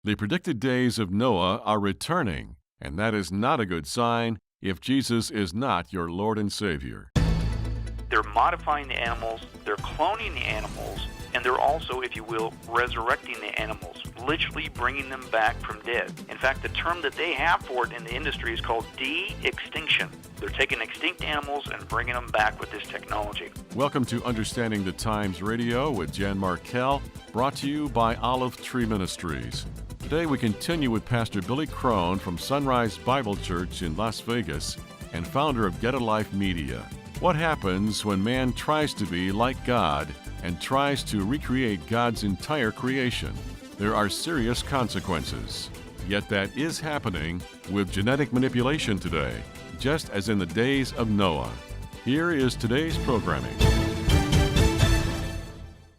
The predicted days of Noah are returning, and that is not a good sign if Jesus is not your Lord and Savior. They're modifying the animals, they're cloning the animals, and they're also, if you will, resurrecting the animals, literally bringing them back from dead. In fact, the term that they have for it in the industry is called de-extinction. They're taking extinct animals and bringing them back with this technology. Welcome to Understanding the Times Radio with Jan Markell, brought to you by Olive Tree Ministries. Today we continue with Pastor Billy Crone from Sunrise Bible Church in Las Vegas and founder of Get a Life Media. What happens when man tries to be like God and tries to recreate God's entire creation? There are serious consequences. Yet that is happening with genetic manipulation today, just as in the days of Noah. Here is today's programming.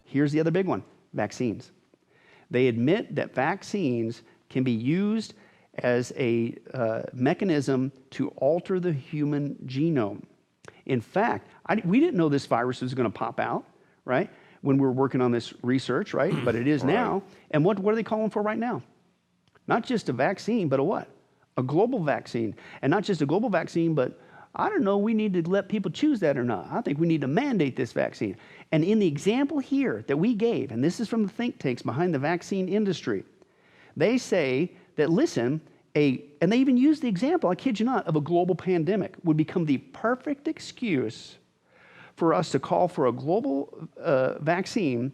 Here's the other big one, vaccines. They admit that vaccines can be used as a mechanism to alter the human genome. In fact, we didn't know this virus was going to pop out, right, when we were working on this research, right? But it is now. And what are they calling for right now? Not just a vaccine, but a what? A global vaccine. And not just a global vaccine, but I don't know, we need to let people choose that or not. I think we need to mandate this vaccine. And in the example here that we gave, and this is from the think tanks behind the vaccine industry, they say that, listen, and they even use the example, I kid you not, of a global pandemic would become the perfect excuse for us to call for a global vaccine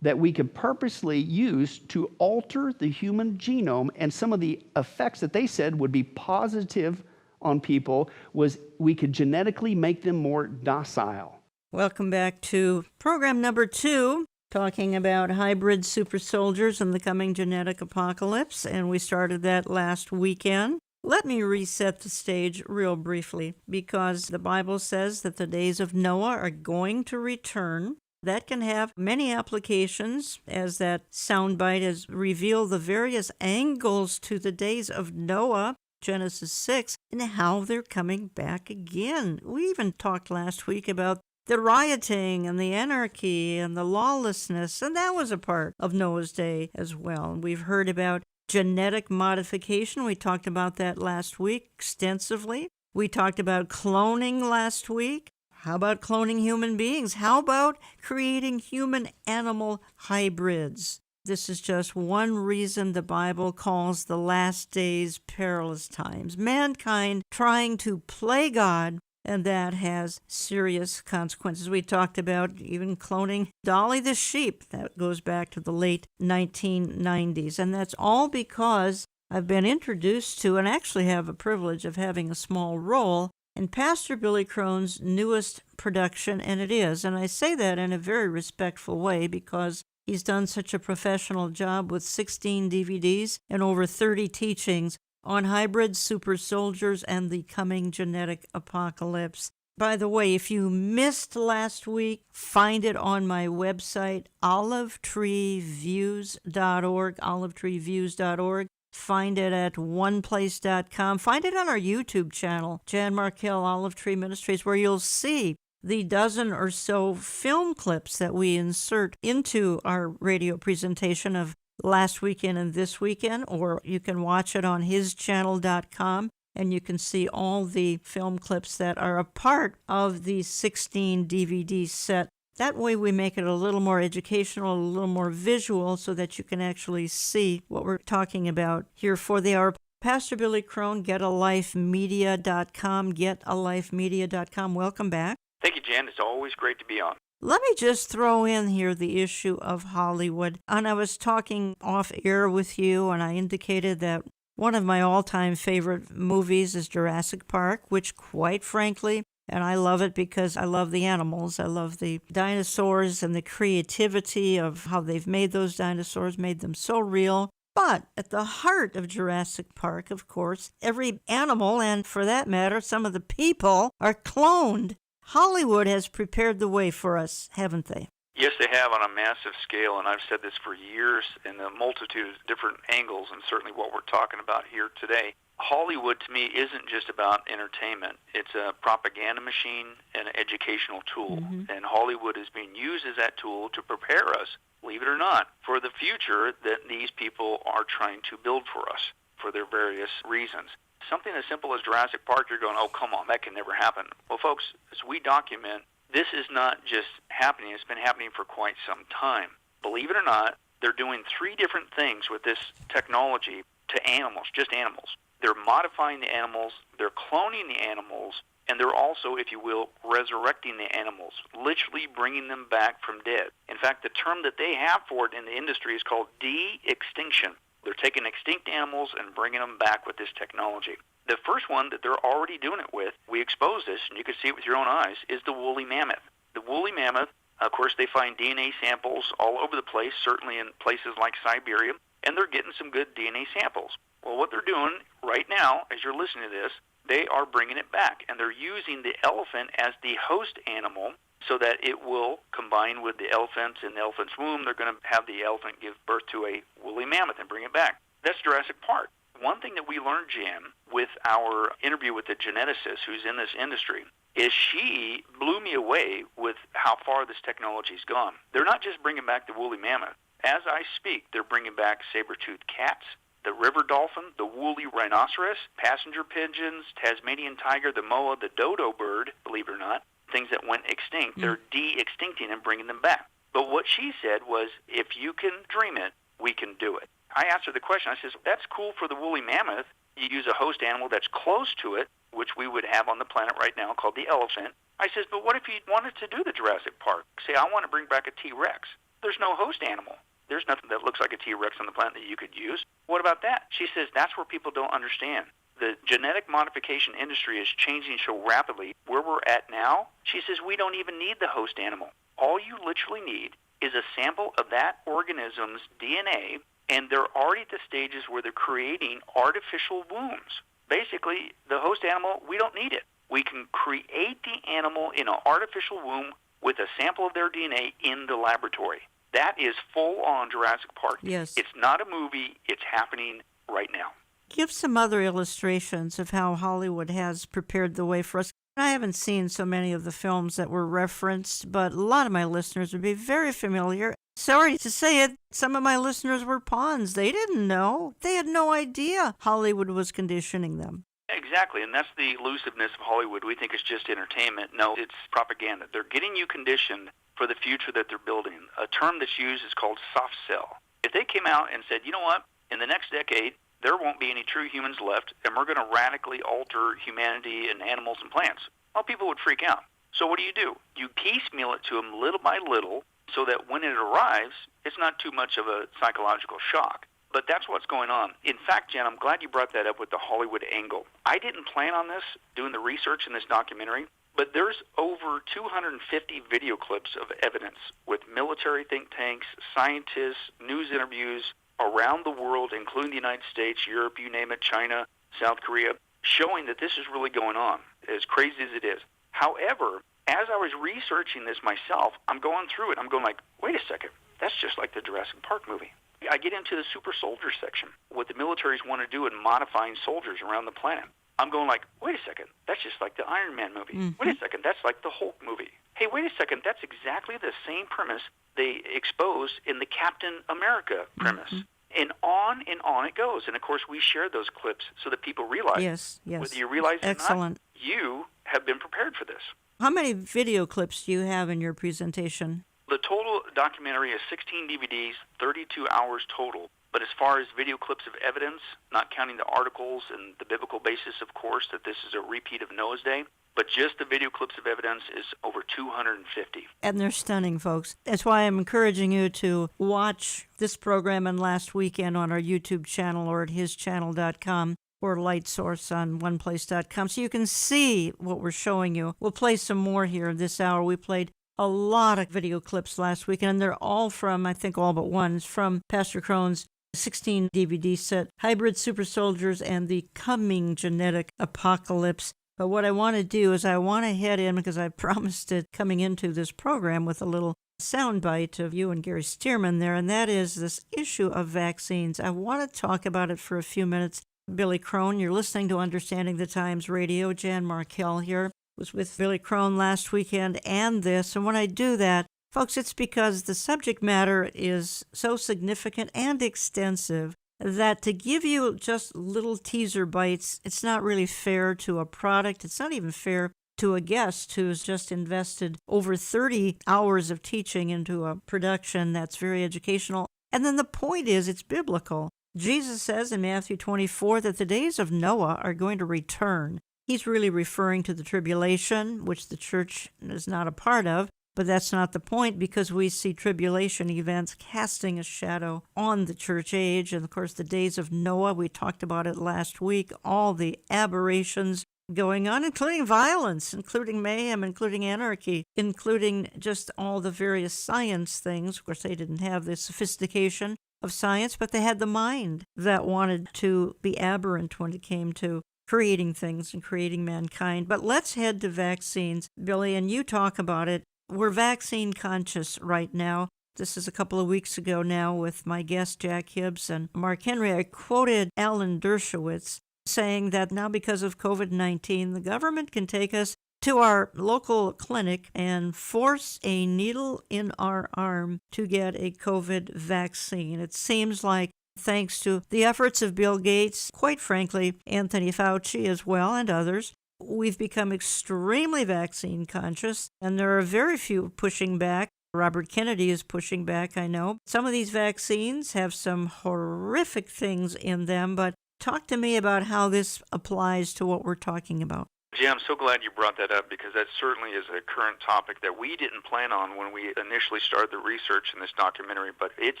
that we could purposely use to alter the human genome, and some of the effects that they said would be positive on people was we could genetically make them more docile. Welcome back to program number 2, talking about hybrid super soldiers and the coming genetic apocalypse, and we started that last weekend. Let me reset the stage real briefly, because the Bible says that the days of Noah are going to return. That can have many applications, as that soundbite has revealed the various angles to the days of Noah, Genesis 6, and how they're coming back again. We even talked last week about the rioting and the anarchy and the lawlessness, and that was a part of Noah's day as well. And we've heard about genetic modification. We talked about that last week extensively. We talked about cloning last week. How about cloning human beings? How about creating human-animal hybrids? This is just one reason the Bible calls the last days perilous times. Mankind trying to play God, and that has serious consequences. We talked about even cloning Dolly the sheep. That goes back to the late 1990s. And that's all because I've been introduced to, and actually have a privilege of having a small role in Pastor Billy Crone's newest production, and it is. And I say that in a very respectful way because he's done such a professional job with 16 DVDs and over 30 teachings on hybrid super soldiers and the coming genetic apocalypse. By the way, if you missed last week, find it on my website, olivetreeviews.org, olivetreeviews.org. Find it at oneplace.com. Find it on our YouTube channel, Jan Markell Olive Tree Ministries, where you'll see the dozen or so film clips that we insert into our radio presentation of last weekend and this weekend, or you can watch it on hischannel.com, and you can see all the film clips that are a part of the 16 DVD set. That way we make it a little more educational, a little more visual, so that you can actually see what we're talking about here for the hour. Pastor Billy Crone, getalifemedia.com, getalifemedia.com. Welcome back. Thank you, Jan. It's always great to be on. Let me just throw in here the issue of Hollywood. And I was talking off air with you, and I indicated that one of my all-time favorite movies is Jurassic Park, which quite frankly, and I love it because I love the animals. I love the dinosaurs and the creativity of how they've made those dinosaurs, made them so real. But at the heart of Jurassic Park, of course, every animal, and for that matter, some of the people, are cloned. Hollywood has prepared the way for us, haven't they? Yes, they have on a massive scale, and I've said this for years in a multitude of different angles, and certainly what we're talking about here today. Hollywood, to me, isn't just about entertainment. It's a propaganda machine and an educational tool, and Hollywood is being used as that tool to prepare us believe it or not, for the future that these people are trying to build for us for their various reasons. Something as simple as Jurassic Park, you're going, oh, come on, that can never happen. Well, folks, as we document, this is not just happening. It's been happening for quite some time. Believe it or not, they're doing 3 different things with this technology to animals, just animals. They're modifying the animals, they're cloning the animals, and they're also, if you will, resurrecting the animals, literally bringing them back from dead. In fact, the term that they have for it in the industry is called de-extinction. They're taking extinct animals and bringing them back with this technology. The first one that they're already doing it with, we expose this, and you can see it with your own eyes, is the woolly mammoth. The woolly mammoth, of course, they find DNA samples all over the place, certainly in places like Siberia, and they're getting some good DNA samples. Well, what they're doing right now, as you're listening to this, they are bringing it back, and they're using the elephant as the host animal so that it will combine with the elephant in the elephant's womb. They're going to have the elephant give birth to a woolly mammoth and bring it back. That's Jurassic Park. One thing that we learned, Jim, with our interview with the geneticist who's in this industry, is she blew me away with how far this technology's gone. They're not just bringing back the woolly mammoth. As I speak, they're bringing back saber-toothed cats, the river dolphin, the woolly rhinoceros, passenger pigeons, Tasmanian tiger, the moa, the dodo bird, believe it or not, things that went extinct. They're de-extincting and bringing them back. But what she said was, if you can dream it, we can do it. I asked her the question. I said, that's cool for the woolly mammoth. You use a host animal that's close to it, which we would have on the planet right now called the elephant. I says, but what if you wanted to do the Jurassic Park? Say, I want to bring back a T-Rex. There's no host animal. There's nothing that looks like a T-Rex on the planet that you could use. What about that? She says, that's where people don't understand. The genetic modification industry is changing so rapidly. Where we're at now, she says, we don't even need the host animal. All you literally need is a sample of that organism's DNA, and they're already at the stages where they're creating artificial wombs. Basically, the host animal, we don't need it. We can create the animal in an artificial womb with a sample of their DNA in the laboratory. That is full-on Jurassic Park. Yes. It's not a movie. It's happening right now. Give some other illustrations of how Hollywood has prepared the way for us. I haven't seen so many of the films that were referenced, but a lot of my listeners would be very familiar. Sorry to say it, some of my listeners were pawns. They didn't know. They had no idea Hollywood was conditioning them. Exactly, and that's the elusiveness of Hollywood. We think it's just entertainment. No, it's propaganda. They're getting you conditioned for the future that they're building. A term that's used is called soft sell. If they came out and said, you know what, in the next decade, there won't be any true humans left, and we're going to radically alter humanity and animals and plants, well, people would freak out. So what do? You piecemeal it to them little by little so that when it arrives, it's not too much of a psychological shock. But that's what's going on. In fact, Jen, I'm glad you brought that up with the Hollywood angle. I didn't plan on this, doing the research in this documentary, but there's over 250 video clips of evidence with military think tanks, scientists, news interviews around the world, including the United States, Europe, you name it, China, South Korea, showing that this is really going on, as crazy as it is. However, as I was researching this myself, I'm going through it. I'm going like, wait a second, that's just like the Jurassic Park movie. I get into the super soldier section, what the militaries want to do in modifying soldiers around the planet. I'm going like, wait a second, that's just like the Iron Man movie. Mm-hmm. Wait a second, that's like the Hulk movie. Hey, wait a second, that's exactly the same premise they exposed in the Captain America premise. Mm-hmm. And on it goes. And, of course, we share those clips so that people realize, yes. whether you realize it or not, you have been prepared for this. How many video clips do you have in your presentation? The total documentary is 16 DVDs, 32 hours total. But as far as video clips of evidence, not counting the articles and the biblical basis, of course, that this is a repeat of Noah's Day, but just the video clips of evidence is over 250. And they're stunning, folks. That's why I'm encouraging you to watch this program and last weekend on our YouTube channel or at hischannel.com or LightSource on oneplace.com so you can see what we're showing you. We'll play some more here this hour. We played a lot of video clips last weekend, and they're all from, I think all but one, is from Pastor Crone's 16 DVD set, Hybrid Super Soldiers and the Coming Genetic Apocalypse. But what I want to do is I want to head in, because I promised it coming into this program with a little soundbite of you and Gary Stearman there, and that is this issue of vaccines. I want to talk about it for a few minutes. Billy Crone, you're listening to Understanding the Times Radio. Jan Markell here. Was with Billy Crone last weekend and this. And when I do that, Folks, it's because the subject matter is so significant and extensive that to give you just little teaser bites, it's not really fair to a product. It's not even fair to a guest who's just invested over 30 hours of teaching into a production that's very educational. And then the point is, it's biblical. Jesus says in Matthew 24 that the days of Noah are going to return. He's really referring to the tribulation, which the church is not a part of. But that's not the point, because we see tribulation events casting a shadow on the church age. And of course, the days of Noah, we talked about it last week, all the aberrations going on, including violence, including mayhem, including anarchy, including just all the various science things. Of course, they didn't have the sophistication of science, but they had the mind that wanted to be aberrant when it came to creating things and creating mankind. But let's head to vaccines, Billy, and you talk about it. We're vaccine conscious right now. This is a couple of weeks ago now with my guest, Jack Hibbs and Mark Henry. I quoted Alan Dershowitz saying that now because of COVID-19, the government can take us to our local clinic and force a needle in our arm to get a COVID vaccine. It seems like, thanks to the efforts of Bill Gates, quite frankly, Anthony Fauci as well, and others, we've become extremely vaccine conscious, and there are very few pushing back. Robert Kennedy is pushing back, I know. Some of these vaccines have some horrific things in them, but talk to me about how this applies to what we're talking about. Yeah, I'm so glad you brought that up, because that certainly is a current topic that we didn't plan on when we initially started the research in this documentary, but it's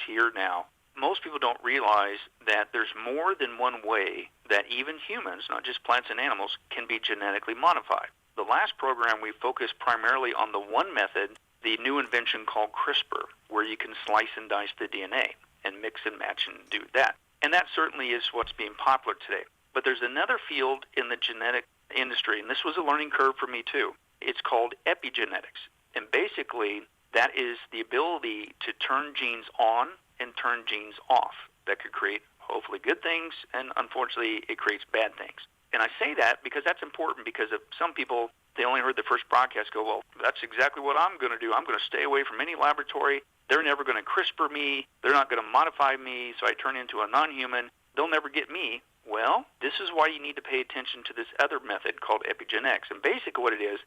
here now. Most people don't realize that there's more than one way that even humans, not just plants and animals, can be genetically modified. The last program, we focused primarily on the one method, the new invention called CRISPR, where you can slice and dice the DNA and mix and match and do that. And that certainly is what's being popular today. But there's another field in the genetic industry, and this was a learning curve for me too. It's called epigenetics. And basically, that is the ability to turn genes on and turn genes off. That could create hopefully good things, and unfortunately it creates bad things. And I say that because that's important, because of some people, they only heard the first broadcast, go, well, that's exactly what I'm going to do. I'm going to stay away from any laboratory. They're never going to CRISPR me. They're not going to modify me so I turn into a non-human. They'll never get me. Well, this is why you need to pay attention to this other method called epigenetics. And basically what it is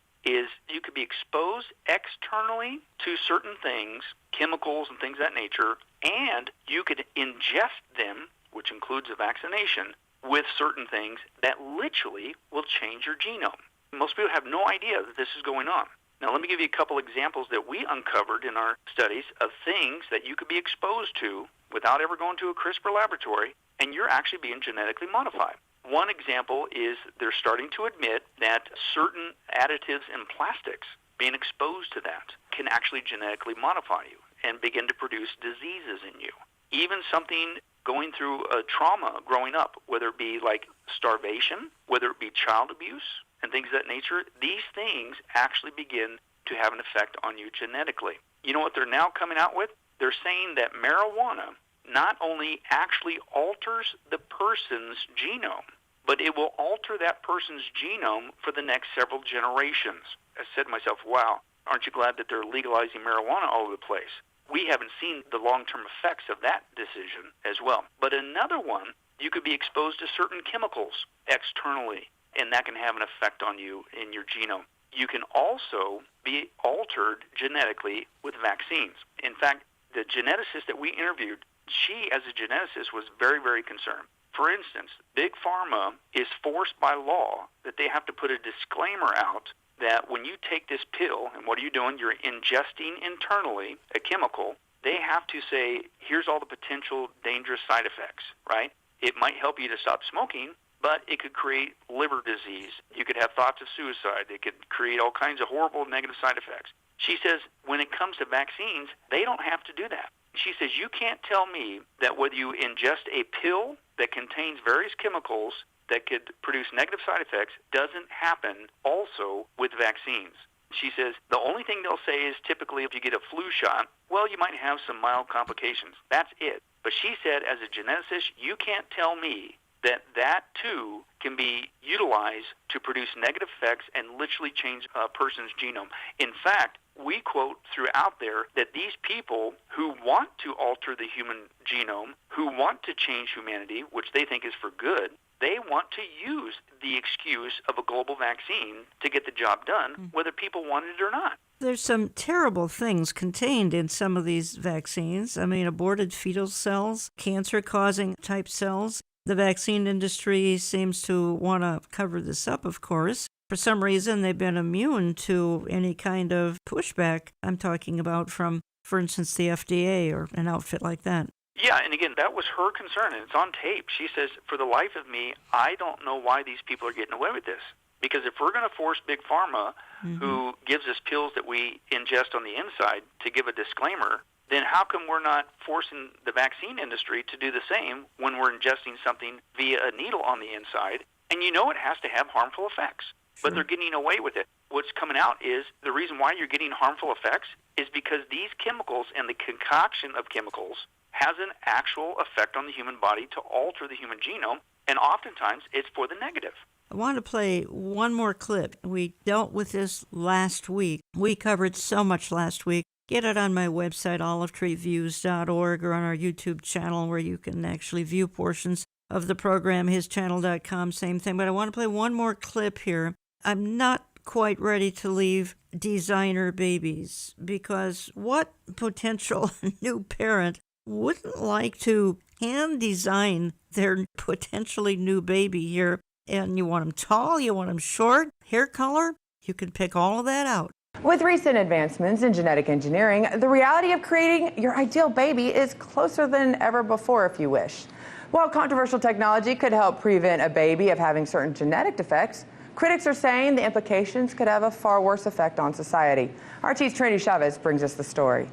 you could be exposed externally to certain things, chemicals and things of that nature, and you could ingest them, which includes a vaccination, with certain things that literally will change your genome. Most people have no idea that this is going on. Now, let me give you a couple examples that we uncovered in our studies of things that you could be exposed to without ever going to a CRISPR laboratory, and you're actually being genetically modified. One example is they're starting to admit that certain additives in plastics, being exposed to that, can actually genetically modify you and begin to produce diseases in you. Even something going through a trauma growing up, whether it be like starvation, whether it be child abuse, and things of that nature, these things actually begin to have an effect on you genetically. You know what they're now coming out with? They're saying that marijuana not only actually alters the person's genome, but it will alter that person's genome for the next several generations. I said to myself, wow, aren't you glad that they're legalizing marijuana all over the place? We haven't seen the long-term effects of that decision as well. But another one, you could be exposed to certain chemicals externally, and that can have an effect on you in your genome. You can also be altered genetically with vaccines. In fact, the geneticist that we interviewed, she, as a geneticist, was very, very concerned. For instance, Big Pharma is forced by law that they have to put a disclaimer out that when you take this pill, and what are you doing? You're ingesting internally a chemical. They have to say, here's all the potential dangerous side effects, right? It might help you to stop smoking, but it could create liver disease. You could have thoughts of suicide. It could create all kinds of horrible negative side effects. She says when it comes to vaccines, they don't have to do that. She says you can't tell me that whether you ingest a pill that contains various chemicals that could produce negative side effects doesn't happen also with vaccines. She says the only thing they'll say is typically if you get a flu shot, well, you might have some mild complications. That's it. But she said as a geneticist, you can't tell me that too can be utilized to produce negative effects and literally change a person's genome. In fact, we quote throughout there that these people who want to alter the human genome, who want to change humanity, which they think is for good, they want to use the excuse of a global vaccine to get the job done, whether people want it or not. There's some terrible things contained in some of these vaccines. I mean, aborted fetal cells, cancer-causing type cells. The vaccine industry seems to want to cover this up, of course. For some reason, they've been immune to any kind of pushback. I'm talking about from, for instance, the FDA or an outfit like that. Yeah, and again, that was her concern, and it's on tape. She says, for the life of me, I don't know why these people are getting away with this. Because if we're going to force Big Pharma, who gives us pills that we ingest on the inside, to give a disclaimer, then how come we're not forcing the vaccine industry to do the same when we're ingesting something via a needle on the inside? And you know it has to have harmful effects, but they're getting away with it. What's coming out is the reason why you're getting harmful effects is because these chemicals and the concoction of chemicals has an actual effect on the human body to alter the human genome, and oftentimes it's for the negative. I want to play one more clip. We dealt with this last week. We covered so much last week. Get it on my website, olivetreeviews.org, or on our YouTube channel where you can actually view portions of the program, hischannel.com, same thing. But I want to play one more clip here. I'm not quite ready to leave designer babies, because what potential new parent wouldn't like to hand design their potentially new baby here? And you want them tall, you want them short, hair color, you can pick all of that out. With recent advancements in genetic engineering, the reality of creating your ideal baby is closer than ever before, if you wish. While controversial technology could help prevent a baby of having certain genetic defects, critics are saying the implications could have a far worse effect on society. RT's Trinity Chavez brings us the story.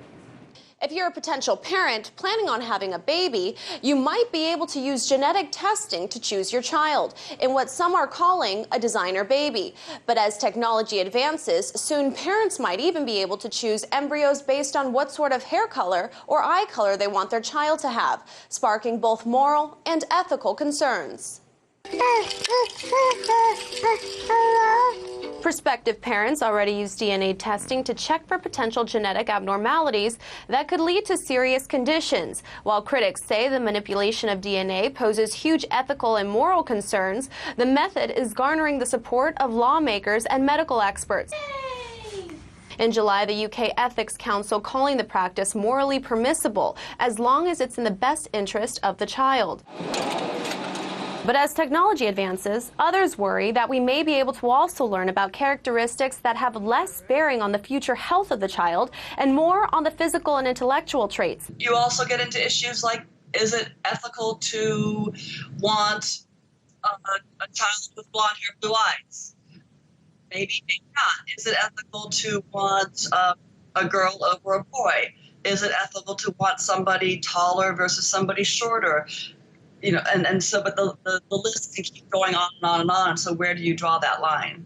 If you're a potential parent planning on having a baby, you might be able to use genetic testing to choose your child in what some are calling a designer baby. But as technology advances, soon parents might even be able to choose embryos based on what sort of hair color or eye color they want their child to have, sparking both moral and ethical concerns. Prospective parents already use DNA testing to check for potential genetic abnormalities that could lead to serious conditions. While critics say the manipulation of DNA poses huge ethical and moral concerns, the method is garnering the support of lawmakers and medical experts. In July, the UK Ethics Council calling the practice morally permissible as long as it's in the best interest of the child. But as technology advances, others worry that we may be able to also learn about characteristics that have less bearing on the future health of the child and more on the physical and intellectual traits. You also get into issues like, is it ethical to want a child with blonde hair, blue eyes? Maybe not. Is it ethical to want a girl over a boy? Is it ethical to want somebody taller versus somebody shorter? You know, and so, but the list can keep going on and on and on. So where do you draw that line?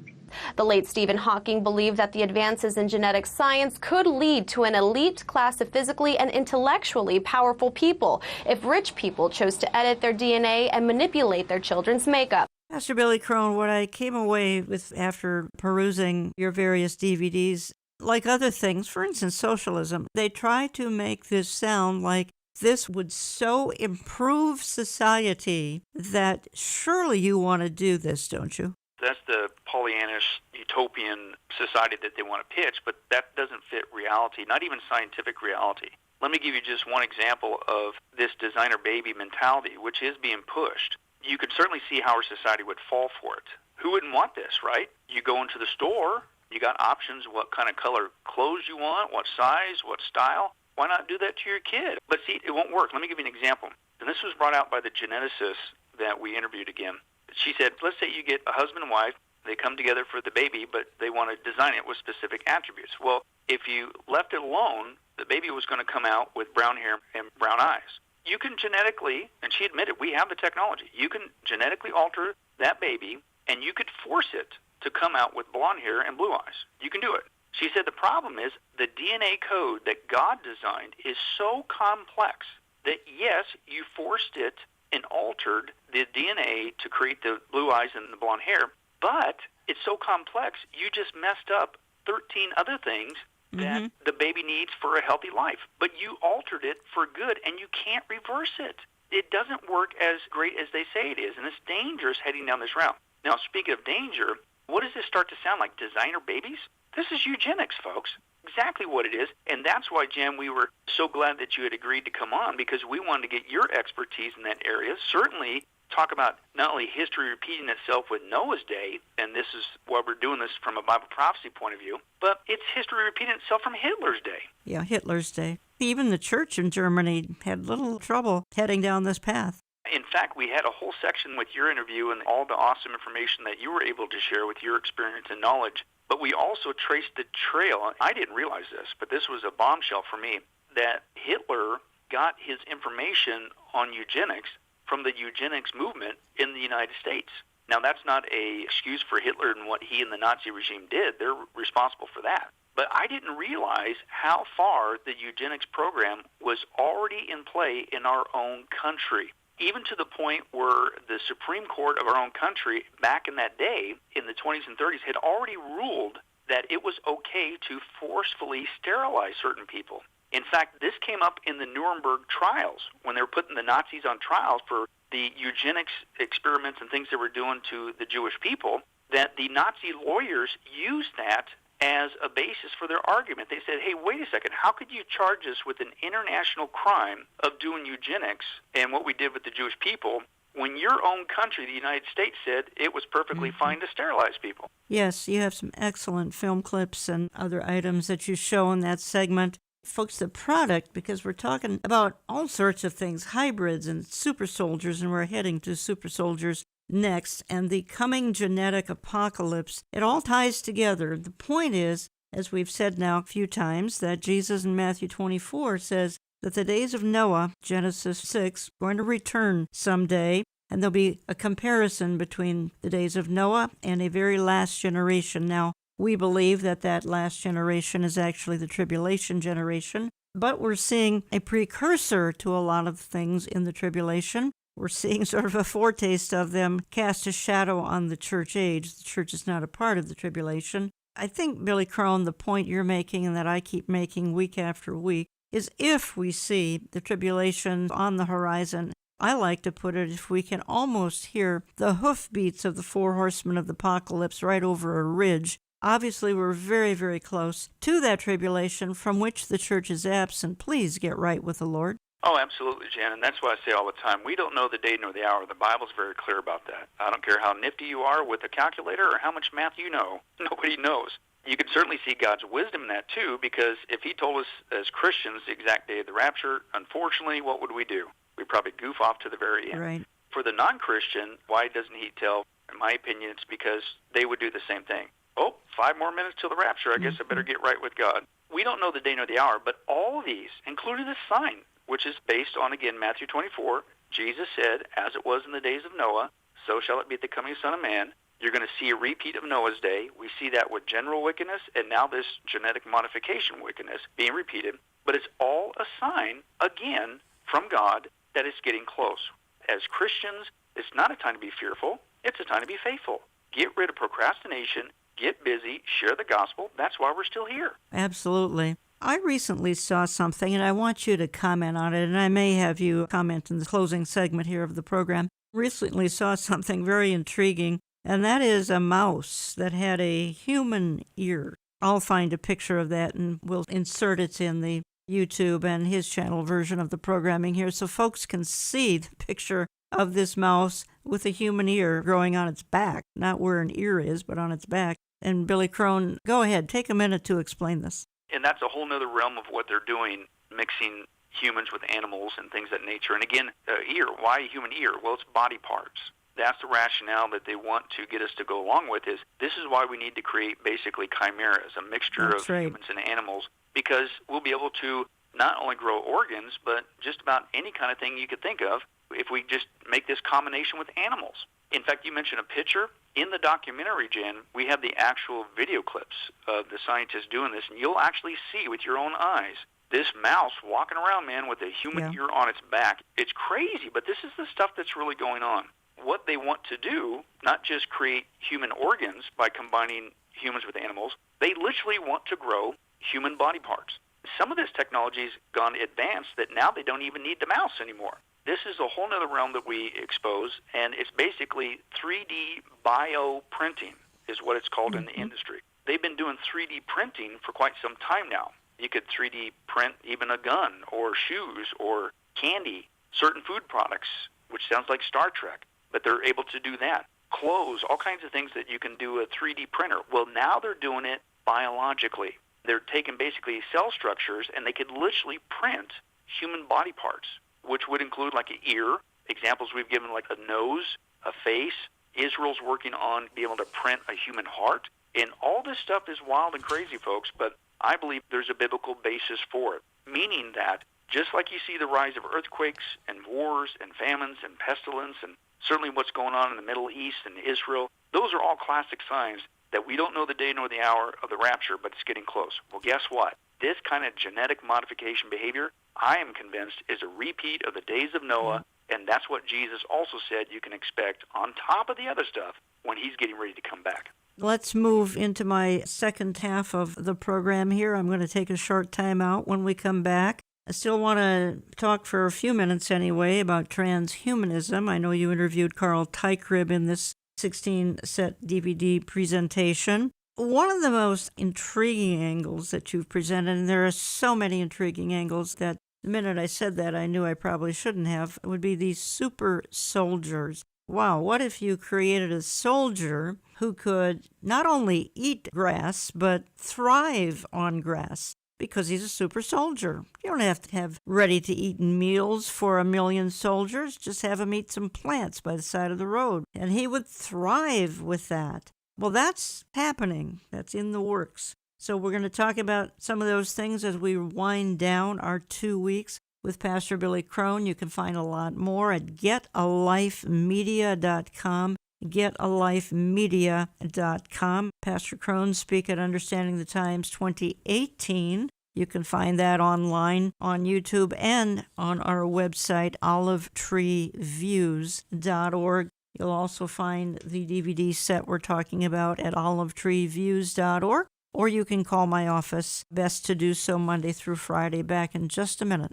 The late Stephen Hawking believed that the advances in genetic science could lead to an elite class of physically and intellectually powerful people if rich people chose to edit their DNA and manipulate their children's makeup. Pastor Billy Crone, what I came away with after perusing your various DVDs, like other things, for instance, socialism, they try to make this sound like this would so improve society that surely you want to do this, don't you? That's the Pollyannish utopian society that they want to pitch, but that doesn't fit reality, not even scientific reality. Let me give you just one example of this designer baby mentality, which is being pushed. You could certainly see how our society would fall for it. Who wouldn't want this, right? You go into the store, you got options, what kind of color clothes you want, what size, what style. Why not do that to your kid? But see, it won't work. Let me give you an example. And this was brought out by the geneticist that we interviewed again. She said, let's say you get a husband and wife. They come together for the baby, but they want to design it with specific attributes. Well, if you left it alone, the baby was going to come out with brown hair and brown eyes. You can genetically, and she admitted, we have the technology. You can genetically alter that baby, and you could force it to come out with blonde hair and blue eyes. You can do it. She said the problem is the DNA code that God designed is so complex that, yes, you forced it and altered the DNA to create the blue eyes and the blonde hair, but it's so complex, you just messed up 13 other things that the baby needs for a healthy life. But you altered it for good, and you can't reverse it. It doesn't work as great as they say it is, and it's dangerous heading down this route. Now, speaking of danger, what does this start to sound like? Designer babies? This is eugenics, folks. Exactly what it is. And that's why, Jen, we were so glad that you had agreed to come on, because we wanted to get your expertise in that area. Certainly talk about not only history repeating itself with Noah's day, and this is why we're doing this from a Bible prophecy point of view, but it's history repeating itself from Hitler's day. Yeah, Hitler's day. Even the church in Germany had little trouble heading down this path. In fact, we had a whole section with your interview and all the awesome information that you were able to share with your experience and knowledge. But we also traced the trail. I didn't realize this, but this was a bombshell for me, that Hitler got his information on eugenics from the eugenics movement in the United States. Now, that's not an excuse for Hitler and what he and the Nazi regime did. They're responsible for that. But I didn't realize how far the eugenics program was already in play in our own country, even to the point where the Supreme Court of our own country, back in that day, in the 20s and 30s, had already ruled that it was okay to forcefully sterilize certain people. In fact, this came up in the Nuremberg trials, when they were putting the Nazis on trials for the eugenics experiments and things they were doing to the Jewish people, that the Nazi lawyers used that as a basis for their argument. They said, hey, wait a second, how could you charge us with an international crime of doing eugenics and what we did with the Jewish people when your own country, the United States, said it was perfectly fine to sterilize people? Yes, you have some excellent film clips and other items that you show in that segment. Folks, the product, because we're talking about all sorts of things, hybrids and super soldiers, and we're heading to super soldiers next, and the coming genetic apocalypse. It all ties together. The point is, as we've said now a few times, that Jesus in Matthew 24 says that the days of Noah, Genesis 6, are going to return someday, and there'll be a comparison between the days of Noah and a very last generation. Now, we believe that that last generation is actually the tribulation generation, but we're seeing a precursor to a lot of things in the tribulation. We're seeing sort of a foretaste of them cast a shadow on the church age. The church is not a part of the tribulation. I think, Billy Crone, the point you're making and that I keep making week after week is if we see the tribulation on the horizon, I like to put it, if we can almost hear the hoofbeats of the four horsemen of the apocalypse right over a ridge. Obviously, we're very, very close to that tribulation from which the church is absent. Please get right with the Lord. Oh, absolutely, Jan, and that's what I say all the time. We don't know the day nor the hour. The Bible's very clear about that. I don't care how nifty you are with a calculator or how much math you know. Nobody knows. You can certainly see God's wisdom in that, too, because if he told us as Christians the exact day of the rapture, unfortunately, what would we do? We'd probably goof off to the very end. Right. For the non-Christian, why doesn't he tell? In my opinion, it's because they would do the same thing. Oh, 5 more minutes till the rapture. I guess I better get right with God. We don't know the day nor the hour, but all these, including the sign, which is based on, again, Matthew 24. Jesus said, as it was in the days of Noah, so shall it be at the coming Son of Man. You're going to see a repeat of Noah's day. We see that with general wickedness and now this genetic modification wickedness being repeated. But it's all a sign, again, from God that it's getting close. As Christians, it's not a time to be fearful. It's a time to be faithful. Get rid of procrastination. Get busy. Share the gospel. That's why we're still here. Absolutely. I recently saw something, and I want you to comment on it, and I may have you comment in the closing segment here of the program. Recently saw something very intriguing, and that is a mouse that had a human ear. I'll find a picture of that, and we'll insert it in the YouTube and his channel version of the programming here so folks can see the picture of this mouse with a human ear growing on its back, not where an ear is, but on its back. And Billy Crone, go ahead, take a minute to explain this. And that's a whole other realm of what they're doing, mixing humans with animals and things of that nature. And again, ear, why human ear? Well, it's body parts. That's the rationale that they want to get us to go along with is this is why we need to create basically chimeras, a mixture of humans and animals, because we'll be able to not only grow organs, but just about any kind of thing you could think of if we just make this combination with animals. In fact, you mentioned a picture. In the documentary, Jen, we have the actual video clips of the scientists doing this, and you'll actually see with your own eyes this mouse walking around, man, with a human ear on its back. It's crazy, but this is the stuff that's really going on. What they want to do, not just create human organs by combining humans with animals, they literally want to grow human body parts. Some of this technology has gone advanced that now they don't even need the mouse anymore. This is a whole other realm that we expose, and it's basically 3D bioprinting is what it's called in the industry. They've been doing 3D printing for quite some time now. You could 3D print even a gun or shoes or candy, certain food products, which sounds like Star Trek, but they're able to do that. Clothes, all kinds of things that you can do a 3D printer. Well, now they're doing it biologically. They're taking basically cell structures, and they could literally print human body parts, which would include like an ear, examples we've given like a nose, a face. Israel's working on being able to print a human heart. And all this stuff is wild and crazy, folks, but I believe there's a biblical basis for it, meaning that just like you see the rise of earthquakes and wars and famines and pestilence and certainly what's going on in the Middle East and Israel, those are all classic signs that we don't know the day nor the hour of the rapture, but it's getting close. Well, guess what? This kind of genetic modification behavior, I am convinced, is a repeat of the days of Noah, and that's what Jesus also said you can expect on top of the other stuff when he's getting ready to come back. Let's move into my second half of the program here. I'm going to take a short time out. When we come back, I still want to talk for a few minutes anyway about transhumanism. I know you interviewed Carl Teichrieb in this 16-set DVD presentation. One of the most intriguing angles that you've presented, and there are so many intriguing angles that the minute I said that, I knew I probably shouldn't have, would be these super soldiers. Wow, what if you created a soldier who could not only eat grass, but thrive on grass? Because he's a super soldier. You don't have to have ready-to-eat meals for 1 million soldiers. Just have him eat some plants by the side of the road. And he would thrive with that. Well, that's happening. That's in the works. So we're going to talk about some of those things as we wind down our 2 weeks with Pastor Billy Crone. You can find a lot more at getalifemedia.com. getalifemedia.com. Pastor Crone speak at Understanding the Times 2018. You can find that online on YouTube and on our website, olivetreeviews.org. You'll also find the DVD set we're talking about at olivetreeviews.org, or you can call my office. Best to do so Monday through Friday. Back in just a minute.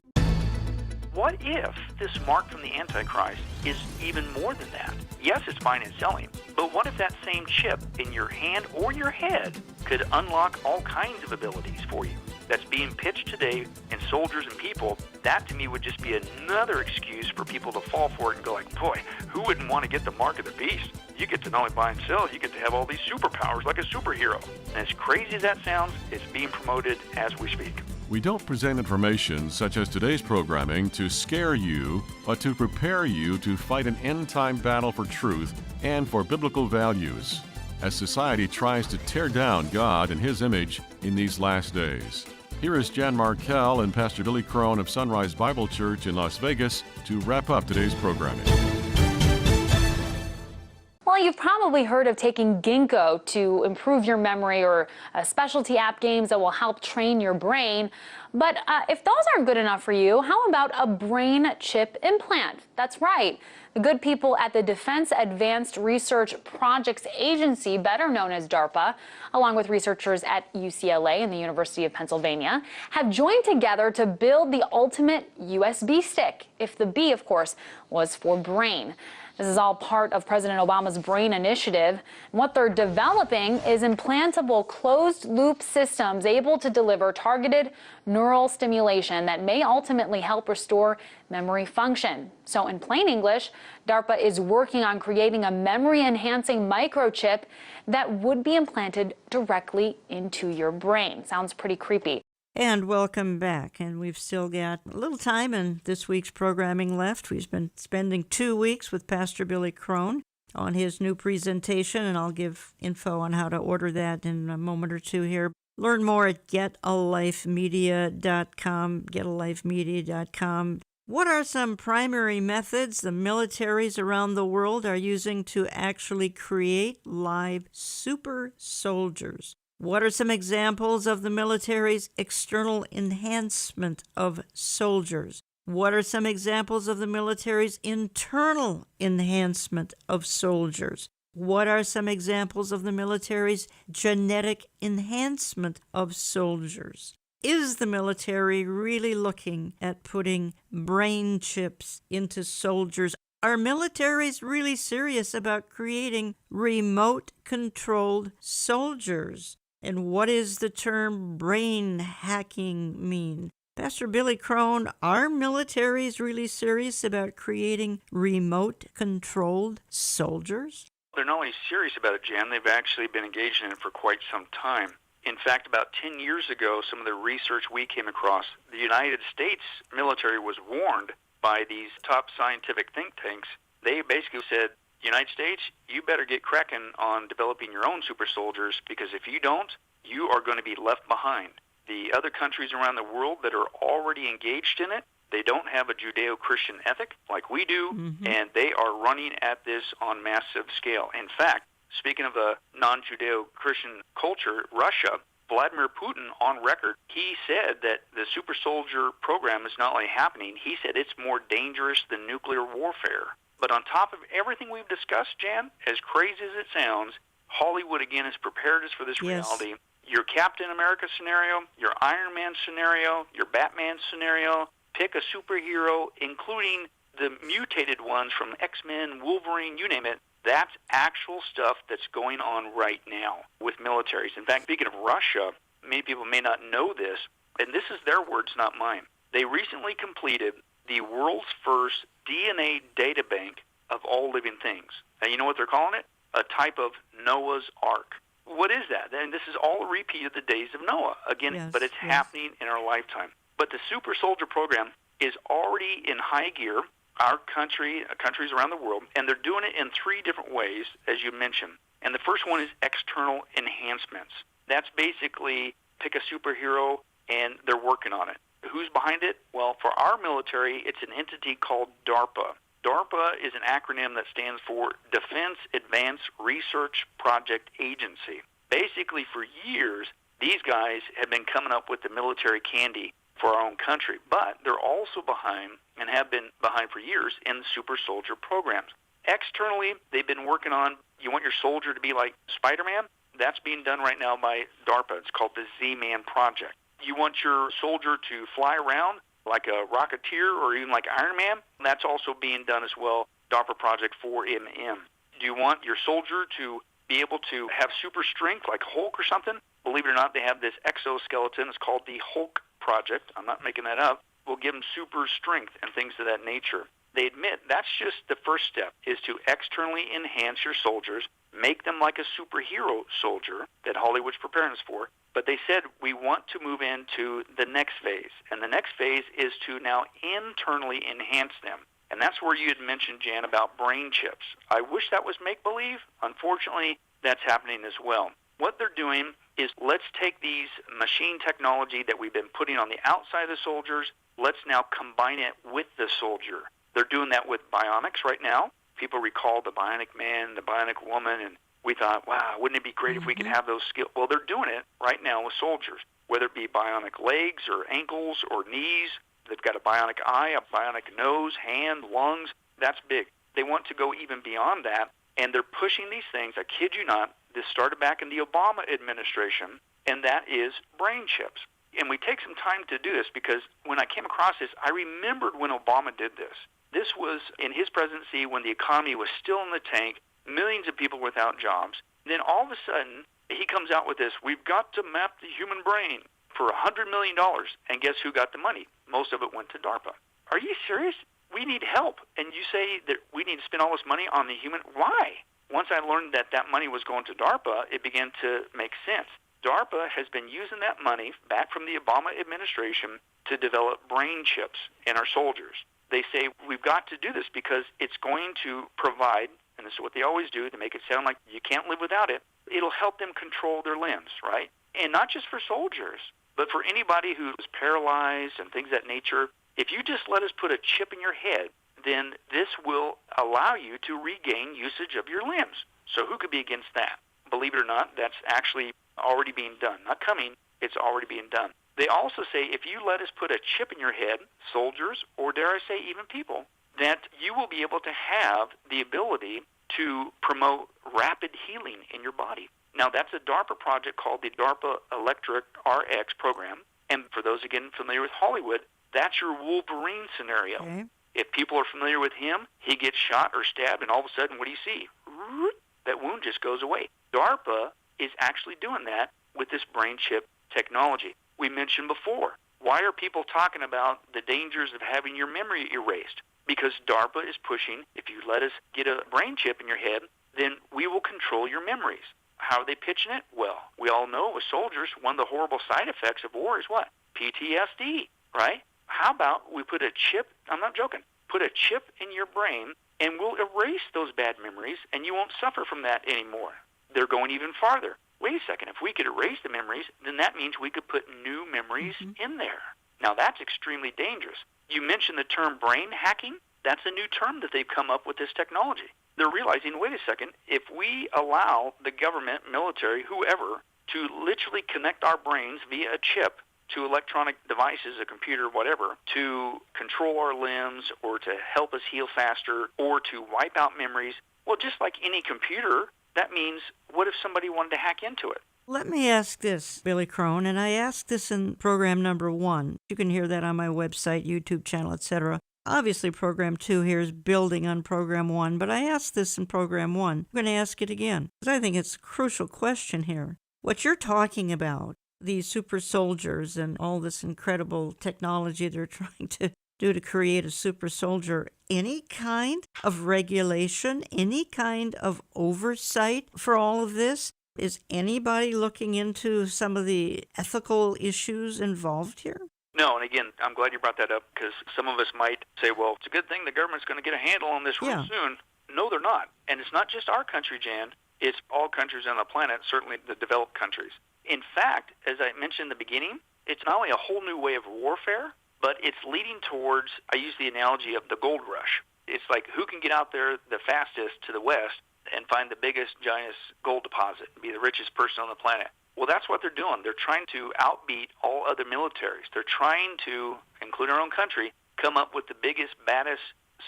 What if this mark from the Antichrist is even more than that? Yes, it's buying and selling, but what if that same chip in your hand or your head could unlock all kinds of abilities for you that's being pitched today in soldiers and people? That to me would just be another excuse for people to fall for it and go like, boy, who wouldn't want to get the mark of the beast? You get to not only buy and sell, you get to have all these superpowers like a superhero. And as crazy as that sounds, it's being promoted as we speak. We don't present information such as today's programming to scare you, but to prepare you to fight an end-time battle for truth and for biblical values, as society tries to tear down God and His image in these last days. Here is Jan Markell and Pastor Billy Crone of Sunrise Bible Church in Las Vegas to wrap up today's programming. Well, you've probably heard of taking ginkgo to improve your memory, or specialty app games that will help train your brain. But if those aren't good enough for you, how about a brain chip implant? That's right. The good people at the Defense Advanced Research Projects Agency, better known as DARPA, along with researchers at UCLA and the University of Pennsylvania, have joined together to build the ultimate USB stick, if the B, of course, was for brain. This is all part of President Obama's BRAIN initiative. And what they're developing is implantable closed-loop systems able to deliver targeted neural stimulation that may ultimately help restore memory function. So in plain English, DARPA is working on creating a memory-enhancing microchip that would be implanted directly into your brain. Sounds pretty creepy. And welcome back. And we've still got a little time in this week's programming left. We've been spending 2 weeks with Pastor Billy Crone on his new presentation, and I'll give info on how to order that in a moment or two here. Learn more at getalifemedia.com, getalifemedia.com. What are some primary methods the militaries around the world are using to actually create live super soldiers? What are some examples of the military's external enhancement of soldiers? What are some examples of the military's internal enhancement of soldiers? What are some examples of the military's genetic enhancement of soldiers? Is the military really looking at putting brain chips into soldiers? Are militaries really serious about creating remote-controlled soldiers? And what does the term brain hacking mean? Pastor Billy Crone, are militaries really serious about creating remote-controlled soldiers? They're not only serious about it, Jan, they've actually been engaged in it for quite some time. In fact, about 10 years ago, some of the research we came across, the United States military was warned by these top scientific think tanks. They basically said, United States, you better get cracking on developing your own super soldiers, because if you don't, you are going to be left behind. The other countries around the world that are already engaged in it, they don't have a Judeo-Christian ethic like we do, and they are running at this on massive scale. In fact, speaking of a non-Judeo-Christian culture, Russia, Vladimir Putin, on record, he said that the super soldier program is not only happening, he said it's more dangerous than nuclear warfare. But on top of everything we've discussed, Jan, as crazy as it sounds, Hollywood, again, has prepared us for this reality. Your Captain America scenario, your Iron Man scenario, your Batman scenario, pick a superhero, including the mutated ones from X-Men, Wolverine, you name it. That's actual stuff that's going on right now with militaries. In fact, speaking of Russia, many people may not know this, and this is their words, not mine. They recently completed the world's first DNA data bank of all living things. And you know what they're calling it? A type of Noah's Ark. What is that? And this is all a repeat of the days of Noah. Again, but it's happening in our lifetime. But the Super Soldier program is already in high gear, our country, countries around the world, and they're doing it in three different ways, as you mentioned. And the first one is external enhancements. That's basically pick a superhero, and they're working on it. Who's behind it? Well, for our military, it's an entity called DARPA. DARPA is an acronym that stands for Defense Advanced Research Project Agency. Basically, for years, these guys have been coming up with the military candy for our own country, but they're also behind, and have been behind for years, in super soldier programs. Externally, they've been working on, you want your soldier to be like Spider-Man? That's being done right now by DARPA. It's called the Z-Man Project. You want your soldier to fly around like a Rocketeer or even like Iron Man? That's also being done as well, DARPA Project 4MM. Do you want your soldier to be able to have super strength like Hulk or something? Believe it or not, they have this exoskeleton. It's called the Hulk Project. I'm not making that up. Will give them super strength and things of that nature. They admit that's just the first step, is to externally enhance your soldiers, make them like a superhero soldier that Hollywood's preparing us for. But they said we want to move into the next phase. And the next phase is to now internally enhance them. And that's where you had mentioned, Jan, about brain chips. I wish that was make-believe. Unfortunately, that's happening as well. What they're doing is, let's take these machine technology that we've been putting on the outside of the soldiers, let's now combine it with the soldier. They're doing that with bionics right now. People recall the bionic man, the bionic woman, and we thought, wow, wouldn't it be great if we could have those skills? Well, they're doing it right now with soldiers, whether it be bionic legs or ankles or knees. They've got a bionic eye, a bionic nose, hand, lungs. That's big. They want to go even beyond that, and they're pushing these things. I kid you not. This started back in the Obama administration, and that is brain chips. And we take some time to do this, because when I came across this, I remembered when Obama did this. This was in his presidency when the economy was still in the tank, millions of people without jobs. Then all of a sudden, he comes out with this, we've got to map the human brain for $100 million. And guess who got the money? Most of it went to DARPA. Are you serious? We need help. And you say that we need to spend all this money on the human. Why? Once I learned that that money was going to DARPA, it began to make sense. DARPA has been using that money back from the Obama administration to develop brain chips in our soldiers. They say we've got to do this because it's going to provide, and this is what they always do to make it sound like you can't live without it, it'll help them control their limbs, right? And not just for soldiers, but for anybody who's paralyzed and things of that nature. If you just let us put a chip in your head, then this will allow you to regain usage of your limbs. So who could be against that? Believe it or not, that's actually already being done. Not coming, it's already being done. They also say if you let us put a chip in your head, soldiers, or dare I say even people, that you will be able to have the ability to promote rapid healing in your body. Now, that's a DARPA project called the DARPA Electric RX program. And for those, again, familiar with Hollywood, that's your Wolverine scenario. Okay. If people are familiar with him, he gets shot or stabbed, and all of a sudden, what do you see? That wound just goes away. DARPA is actually doing that with this brain chip technology. We mentioned before, why are people talking about the dangers of having your memory erased? Because DARPA is pushing, if you let us get a brain chip in your head, then we will control your memories. How are they pitching it? Well, we all know with soldiers, one of the horrible side effects of war is what? PTSD, right? How about we put a chip, I'm not joking, put a chip in your brain and we'll erase those bad memories and you won't suffer from that anymore. They're going even farther. Wait a second, if we could erase the memories, then that means we could put new memories in there. Now that's extremely dangerous. You mentioned the term brain hacking. That's a new term that they've come up with this technology. They're realizing, wait a second, if we allow the government, military, whoever, to literally connect our brains via a chip to electronic devices, a computer, whatever, to control our limbs or to help us heal faster or to wipe out memories, well, just like any computer, that means what if somebody wanted to hack into it? Let me ask this, Billy Crone, and I asked this in program number 1. You can hear that on my website, YouTube channel, etc. Obviously, program 2 here is building on program 1, but I asked this in program 1. I'm going to ask it again, because I think it's a crucial question here. What you're talking about, these super soldiers and all this incredible technology they're trying to do to create a super soldier, any kind of regulation, any kind of oversight for all of this? Is anybody looking into some of the ethical issues involved here? No, and again, I'm glad you brought that up because some of us might say, well, it's a good thing the government's going to get a handle on this real soon. No, they're not. And it's not just our country, Jan. It's all countries on the planet, certainly the developed countries. In fact, as I mentioned in the beginning, it's not only a whole new way of warfare, but it's leading towards, I use the analogy of the gold rush. It's like who can get out there the fastest to the west and find the biggest, giantest gold deposit and be the richest person on the planet. Well, that's what they're doing. They're trying to outbeat all other militaries. They're trying to, including our own country, come up with the biggest, baddest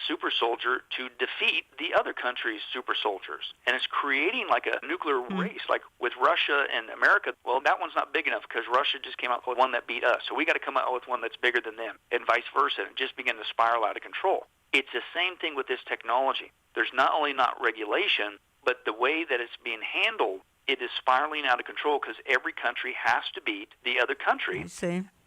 super soldier to defeat the other country's super soldiers. And it's creating like a nuclear race, like with Russia and America. Well, that one's not big enough because Russia just came out with one that beat us. So we got to come out with one that's bigger than them and vice versa. And just begin to spiral out of control. It's the same thing with this technology. There's not only not regulation, but the way that it's being handled, it is spiraling out of control because every country has to beat the other country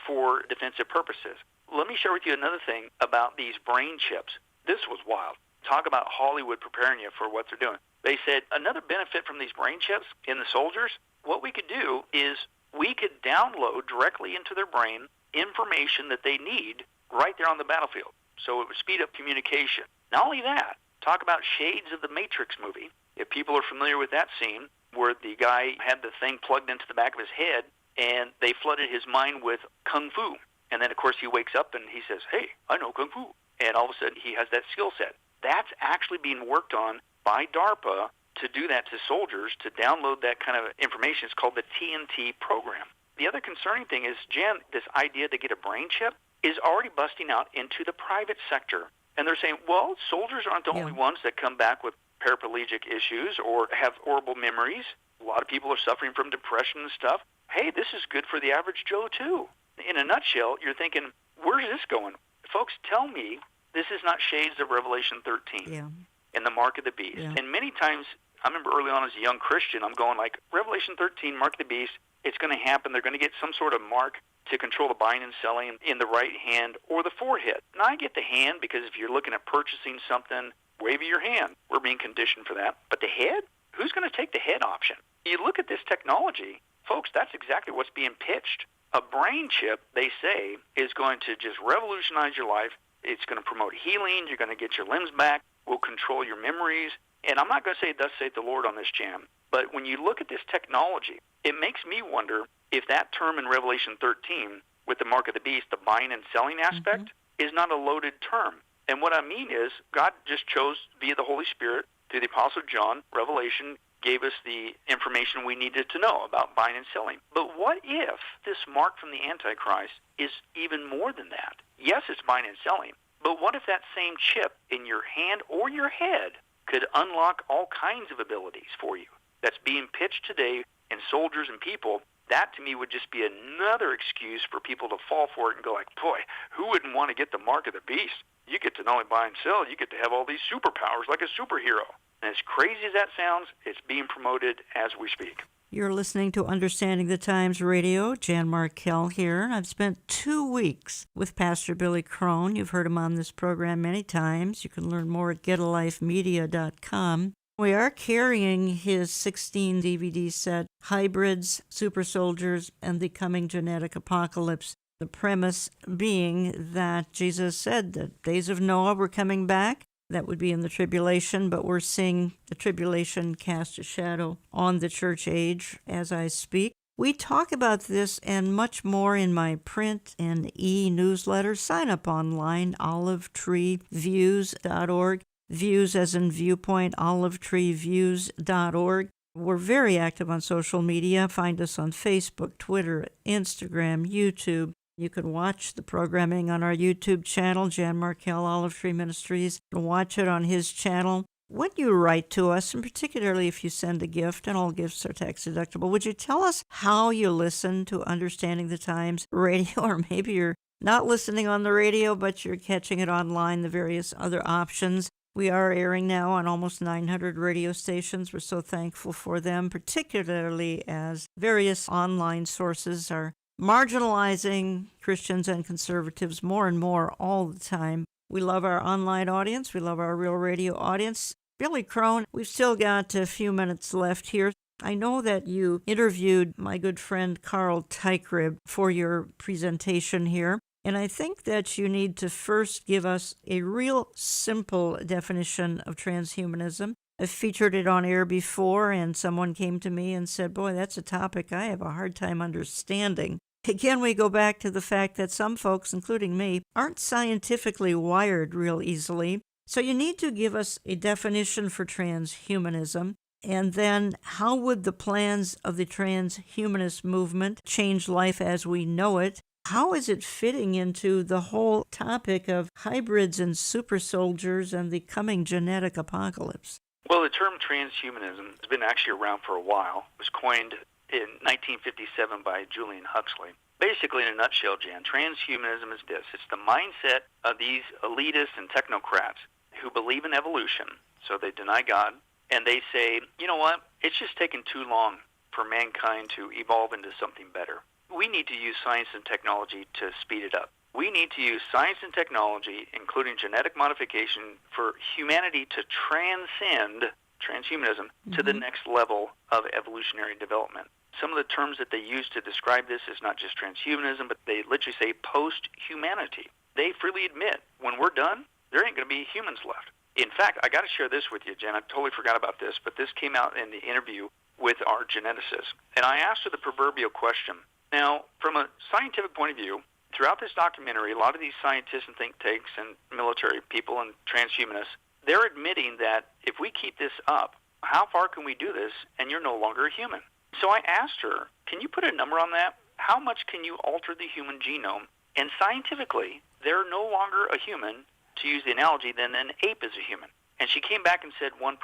for defensive purposes. Let me share with you another thing about these brain chips. This was wild. Talk about Hollywood preparing you for what they're doing. They said another benefit from these brain chips in the soldiers, what we could do is we could download directly into their brain information that they need right there on the battlefield. So it would speed up communication. Not only that, talk about shades of the Matrix movie. If people are familiar with that scene where the guy had the thing plugged into the back of his head and they flooded his mind with kung fu. And then, of course, he wakes up and he says, hey, I know kung fu. And all of a sudden he has that skill set. That's actually being worked on by DARPA to do that to soldiers, to download that kind of information. It's called the TNT program. The other concerning thing is, Jan, this idea to get a brain chip is already busting out into the private sector. And they're saying, well, soldiers aren't the only ones that come back with paraplegic issues or have horrible memories. A lot of people are suffering from depression and stuff. Hey, this is good for the average Joe, too. In a nutshell, you're thinking, where's this going? Folks, tell me this is not shades of Revelation 13 and the mark of the beast. And many times, I remember early on as a young Christian, I'm going like, Revelation 13, mark of the beast, it's going to happen. They're going to get some sort of mark to control the buying and selling in the right hand or the forehead. Now, I get the hand because if you're looking at purchasing something, wave your hand. We're being conditioned for that. But the head? Who's going to take the head option? You look at this technology, folks, that's exactly what's being pitched. A brain chip, they say, is going to just revolutionize your life. It's going to promote healing. You're going to get your limbs back. Will control your memories. And I'm not going to say, thus saith the Lord on this, Jam. But when you look at this technology, it makes me wonder if that term in Revelation 13, with the mark of the beast, the buying and selling aspect, is not a loaded term. And what I mean is, God just chose, via the Holy Spirit, through the Apostle John, Revelation, gave us the information we needed to know about buying and selling. But what if this mark from the Antichrist is even more than that? Yes, it's buying and selling. But what if that same chip in your hand or your head could unlock all kinds of abilities for you that's being pitched today in soldiers and people. That to me would just be another excuse for people to fall for it and go like, boy, who wouldn't want to get the mark of the beast? You get to not only buy and sell, you get to have all these superpowers like a superhero. And as crazy as that sounds, it's being promoted as we speak. You're listening to Understanding the Times Radio. Jan Markell here. I've spent 2 weeks with Pastor Billy Crone. You've heard him on this program many times. You can learn more at getalifemedia.com. We are carrying his 16 DVD set, Hybrids, Super Soldiers, and the Coming Genetic Apocalypse. The premise being that Jesus said the days of Noah were coming back. That would be in the tribulation, but we're seeing the tribulation cast a shadow on the church age as I speak. We talk about this and much more in my print and e-newsletter. Sign up online, olivetreeviews.org. Views as in viewpoint, olivetreeviews.org. We're very active on social media. Find us on Facebook, Twitter, Instagram, YouTube. You can watch the programming on our YouTube channel, Jan Markell, Olive Tree Ministries, and watch it on his channel. When you write to us, and particularly if you send a gift, and all gifts are tax deductible, would you tell us how you listen to Understanding the Times radio? Or maybe you're not listening on the radio, but you're catching it online, the various other options. We are airing now on almost 900 radio stations. We're so thankful for them, particularly as various online sources are marginalizing Christians and conservatives more and more all the time. We love our online audience. We love our real radio audience. Billy Crone, we've still got a few minutes left here. I know that you interviewed my good friend Carl Teichribb for your presentation here, and I think that you need to first give us a real simple definition of transhumanism. I've featured it on air before, and someone came to me and said, boy, that's a topic I have a hard time understanding. Again, we go back to the fact that some folks, including me, aren't scientifically wired real easily. So you need to give us a definition for transhumanism. And then how would the plans of the transhumanist movement change life as we know it? How is it fitting into the whole topic of hybrids and super soldiers and the coming genetic apocalypse? Well, the term transhumanism has been actually around for a while. It was coined in 1957 by Julian Huxley. Basically, in a nutshell, Jan, transhumanism is this. It's the mindset of these elitists and technocrats who believe in evolution, so they deny God, and they say, you know what, it's just taken too long for mankind to evolve into something better. We need to use science and technology to speed it up. We need to use science and technology, including genetic modification, for humanity to transcend transhumanism to the next level of evolutionary development. Some of the terms that they use to describe this is not just transhumanism, but they literally say post-humanity. They freely admit, when we're done, there ain't going to be humans left. In fact, I got to share this with you, Jen. I totally forgot about this, but this came out in the interview with our geneticist. And I asked her the proverbial question. Now, from a scientific point of view, throughout this documentary, a lot of these scientists and think tanks and military people and transhumanists, they're admitting that if we keep this up, how far can we do this and you're no longer a human? So I asked her, can you put a number on that? How much can you alter the human genome? And scientifically, they're no longer a human, to use the analogy, than an ape is a human. And she came back and said 1%.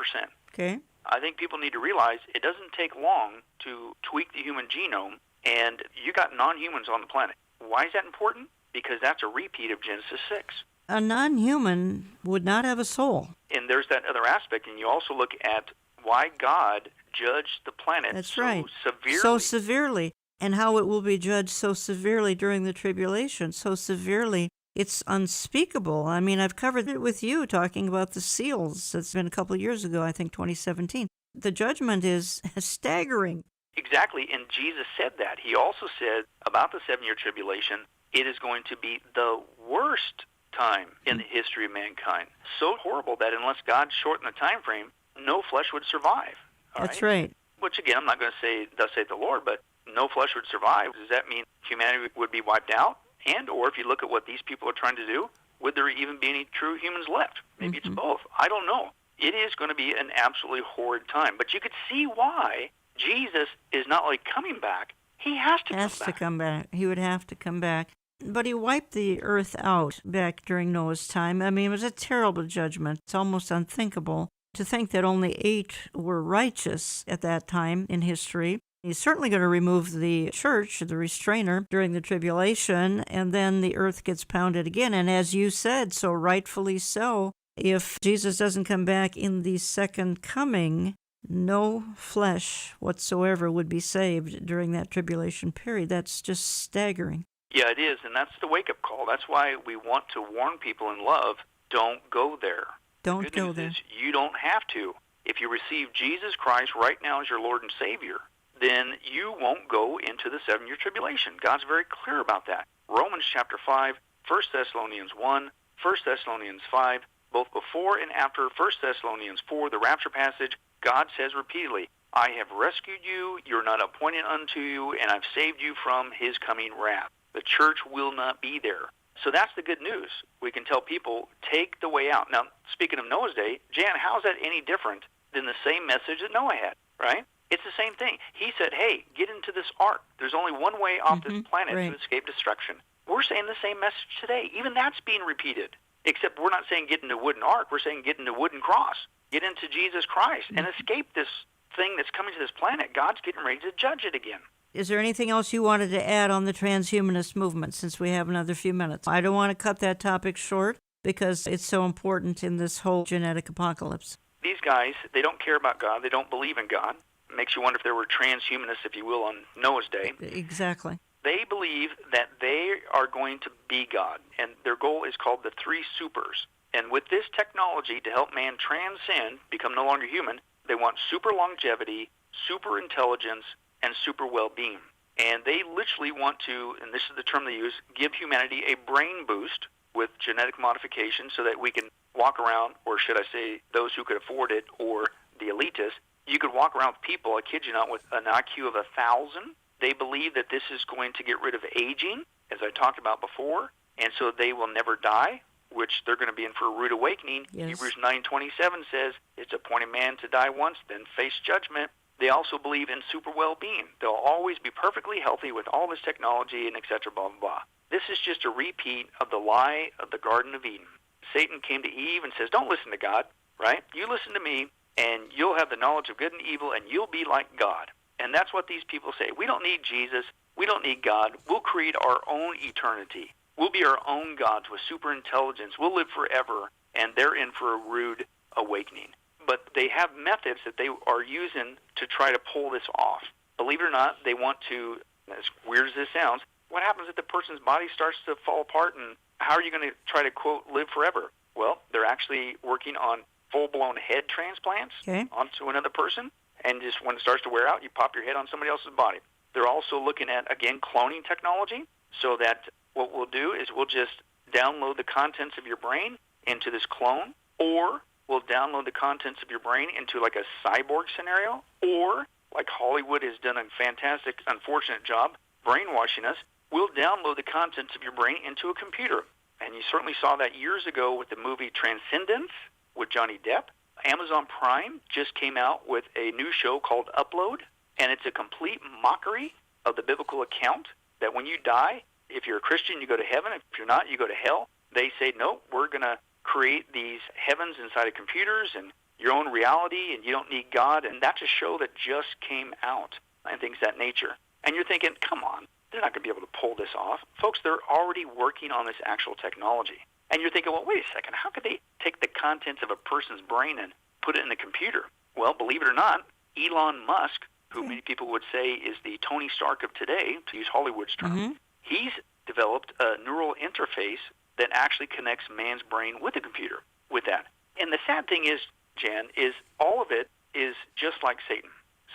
Okay. I think people need to realize it doesn't take long to tweak the human genome, and you got non-humans on the planet. Why is that important? Because that's a repeat of Genesis 6. A non-human would not have a soul. And there's that other aspect, and you also look at why God judged the planet severely. So severely, and how it will be judged so severely during the tribulation, so severely. It's unspeakable. I mean, I've covered it with you talking about the seals. It's been a couple of years ago, I think 2017. The judgment is staggering. Exactly, and Jesus said that. He also said about the 7-year tribulation, it is going to be the worst time in the history of mankind. So horrible that unless God shortened the time frame, no flesh would survive. That's right. Which, again, I'm not going to say, thus saith the Lord, but no flesh would survive. Does that mean humanity would be wiped out? And, or if you look at what these people are trying to do, would there even be any true humans left? Maybe it's both. I don't know. It is going to be an absolutely horrid time. But you could see why Jesus is not like coming back. He has to come back. He would have to come back. But he wiped the earth out back during Noah's time. I mean, it was a terrible judgment. It's almost unthinkable To think that only 8 were righteous at that time in history. He's certainly going to remove the church, the restrainer, during the tribulation, and then the earth gets pounded again. And as you said, so rightfully so, if Jesus doesn't come back in the second coming, no flesh whatsoever would be saved during that tribulation period. That's just staggering. Yeah, it is, and that's the wake-up call. That's why we want to warn people in love, don't go there. Don't the good go news there. Is you don't have to. If you receive Jesus Christ right now as your Lord and Savior, then you won't go into the 7-year tribulation. God's very clear about that. Romans chapter 5, 1 Thessalonians 1, 1 Thessalonians 5, both before and after 1 Thessalonians 4, the rapture passage, God says repeatedly, I have rescued you, you're not appointed unto you, and I've saved you from his coming wrath. The church will not be there. So that's the good news. We can tell people, take the way out. Now, speaking of Noah's day, Jan, how's that any different than the same message that Noah had, right? It's the same thing. He said, hey, get into this ark. There's only one way off this planet to escape destruction. We're saying the same message today. Even that's being repeated. Except we're not saying get into a wooden ark. We're saying get into a wooden cross. Get into Jesus Christ and escape this thing that's coming to this planet. God's getting ready to judge it again. Is there anything else you wanted to add on the transhumanist movement since we have another few minutes? I don't want to cut that topic short because it's so important in this whole genetic apocalypse. These guys, they don't care about God. They don't believe in God. It makes you wonder if there were transhumanists, if you will, on Noah's day. Exactly. They believe that they are going to be God, and their goal is called the 3 supers. And with this technology to help man transcend, become no longer human, they want super longevity, super intelligence, and super well-being. And they literally want to, and this is the term they use, give humanity a brain boost with genetic modification so that we can walk around, or should I say those who could afford it, or the elitists, you could walk around with people, I kid you not, with an IQ of 1,000. They believe that this is going to get rid of aging, as I talked about before, and so they will never die, which they're going to be in for a rude awakening. Yes. Hebrews 9:27 says, it's appointed man to die once, then face judgment. They also believe in super well-being. They'll always be perfectly healthy with all this technology and et cetera, blah, blah, blah. This is just a repeat of the lie of the Garden of Eden. Satan came to Eve and says, don't listen to God, right? You listen to me, and you'll have the knowledge of good and evil, and you'll be like God. And that's what these people say. We don't need Jesus. We don't need God. We'll create our own eternity. We'll be our own gods with super intelligence. We'll live forever, and they're in for a rude awakening. But they have methods that they are using to try to pull this off. Believe it or not, they want to, as weird as this sounds, what happens if the person's body starts to fall apart, and how are you going to try to, quote, live forever? Well, they're actually working on full-blown head transplants onto another person, and just when it starts to wear out, you pop your head on somebody else's body. They're also looking at, again, cloning technology, so that what we'll do is we'll just download the contents of your brain into this clone, or we'll download the contents of your brain into like a cyborg scenario, or like Hollywood has done a fantastic, unfortunate job brainwashing us, we'll download the contents of your brain into a computer. And you certainly saw that years ago with the movie Transcendence with Johnny Depp. Amazon Prime just came out with a new show called Upload, and it's a complete mockery of the biblical account that when you die, if you're a Christian, you go to heaven. If you're not, you go to hell. They say, no, we're going to create these heavens inside of computers and your own reality, and you don't need God. And that's a show that just came out and things of that nature. And you're thinking, come on, they're not going to be able to pull this off. Folks, they're already working on this actual technology. And you're thinking, well, wait a second, how could they take the contents of a person's brain and put it in the computer? Well, believe it or not, Elon Musk, who many people would say is the Tony Stark of today, to use Hollywood's term, he's developed a neural interface that actually connects man's brain with the computer with that. And the sad thing is, Jan, is all of it is just like Satan.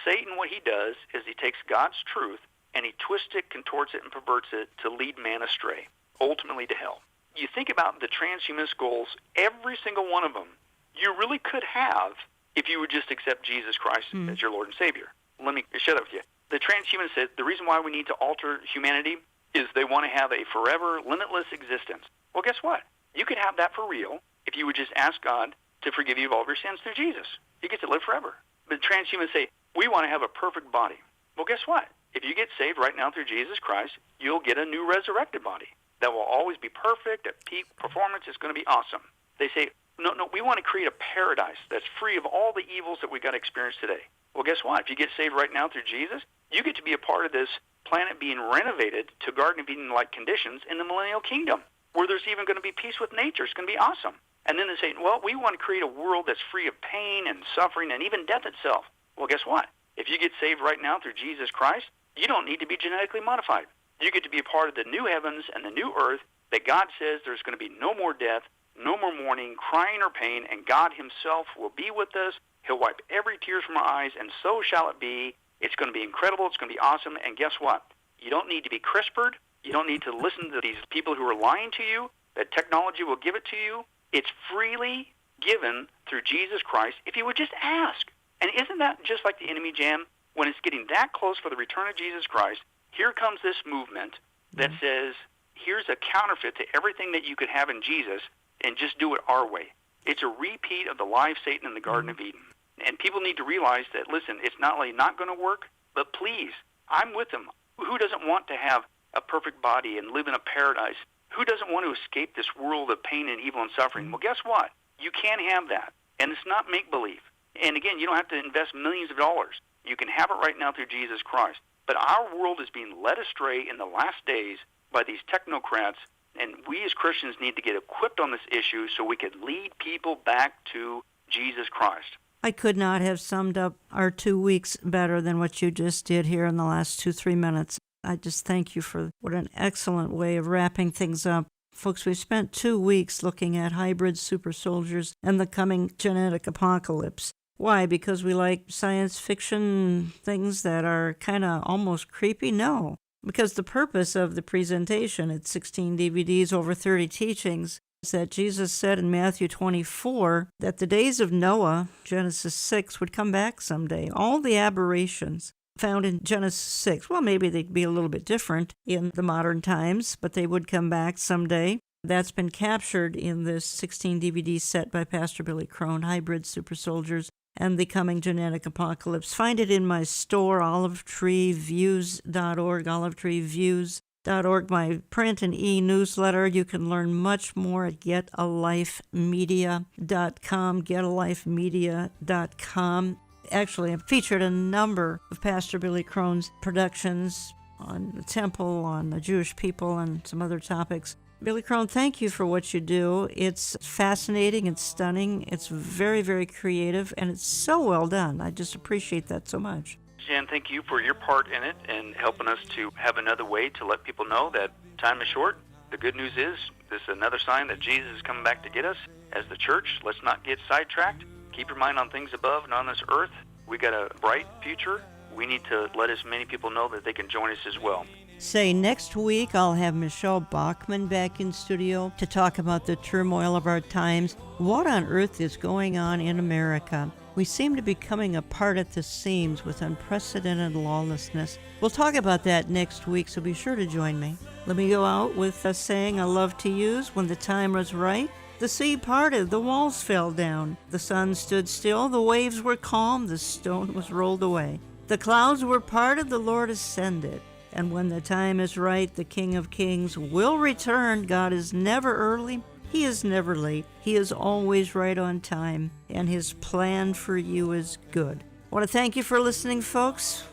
Satan, what he does is he takes God's truth and he twists it, contorts it, and perverts it to lead man astray, ultimately to hell. You think about the transhumanist goals, every single one of them, you really could have if you would just accept Jesus Christ as your Lord and Savior. Let me share that with you. The transhumanists said the reason why we need to alter humanity is they want to have a forever, limitless existence. Well, guess what? You could have that for real if you would just ask God to forgive you of all of your sins through Jesus. You get to live forever. But transhumanists say, we want to have a perfect body. Well, guess what? If you get saved right now through Jesus Christ, you'll get a new resurrected body that will always be perfect, at peak performance. It's going to be awesome. They say, No, we want to create a paradise that's free of all the evils that we got to experience today. Well, guess what? If you get saved right now through Jesus, you get to be a part of this planet being renovated to Garden of Eden-like conditions in the Millennial Kingdom, where there's even going to be peace with nature. It's going to be awesome. And then they say, well, we want to create a world that's free of pain and suffering and even death itself. Well, guess what? If you get saved right now through Jesus Christ, you don't need to be genetically modified. You get to be a part of the new heavens and the new earth that God says there's going to be no more death, no more mourning, crying, or pain, and God himself will be with us. He'll wipe every tear from our eyes, and so shall it be. It's going to be incredible. It's going to be awesome. And guess what? You don't need to be CRISPR'd. You don't need to listen to these people who are lying to you, that technology will give it to you. It's freely given through Jesus Christ if you would just ask. And isn't that just like the enemy, Jan? When it's getting that close for the return of Jesus Christ, here comes this movement that says, here's a counterfeit to everything that you could have in Jesus, and just do it our way. It's a repeat of the lie of Satan in the Garden of Eden. And people need to realize that, listen, it's not only not going to work, but please, I'm with them. Who doesn't want to have a perfect body and live in a paradise? Who doesn't want to escape this world of pain and evil and suffering? Well, guess what? You can have that. And it's not make-believe. And again, you don't have to invest millions of dollars. You can have it right now through Jesus Christ. But our world is being led astray in the last days by these technocrats, and we as Christians need to get equipped on this issue so we could lead people back to Jesus Christ. I could not have summed up our 2 weeks better than what you just did here in the last 2-3 minutes. I just thank you for what an excellent way of wrapping things up. Folks, we've spent 2 weeks looking at hybrid super soldiers and the coming genetic apocalypse. Why? Because we like science fiction things that are kind of almost creepy? No. Because the purpose of the presentation, it's 16 DVDs, over 30 teachings, is that Jesus said in Matthew 24 that the days of Noah, Genesis 6, would come back someday. All the aberrations found in Genesis 6, well, maybe they'd be a little bit different in the modern times, but they would come back someday. That's been captured in this 16 DVD set by Pastor Billy Crone, Hybrid Super Soldiers and the Coming Genetic Apocalypse. Find it in my store, olivetreeviews.org, olivetreeviews.org, my print and e-newsletter. You can learn much more at getalifemedia.com, getalifemedia.com. Actually, I've featured a number of Pastor Billy Crone's productions on the temple, on the Jewish people, and some other topics. Billy Crone, thank you for what you do. It's fascinating, it's stunning, it's very, very creative, and it's so well done. I just appreciate that so much. Jan, thank you for your part in it and helping us to have another way to let people know that time is short. The good news is this is another sign that Jesus is coming back to get us. As the church, let's not get sidetracked. Keep your mind on things above and on this earth. We got a bright future. We need to let as many people know that they can join us as well. Say, next week I'll have Michelle Bachman back in studio to talk about the turmoil of our times. What on earth is going on in America? We seem to be coming apart at the seams with unprecedented lawlessness. We'll talk about that next week, so be sure to join me. Let me go out with a saying I love to use: when the time was right, the sea parted, the walls fell down, the sun stood still, the waves were calm, the stone was rolled away. The clouds were parted, the Lord ascended. And when the time is right, the King of Kings will return. God is never early. He is never late. He is always right on time. And his plan for you is good. I want to thank you for listening, folks.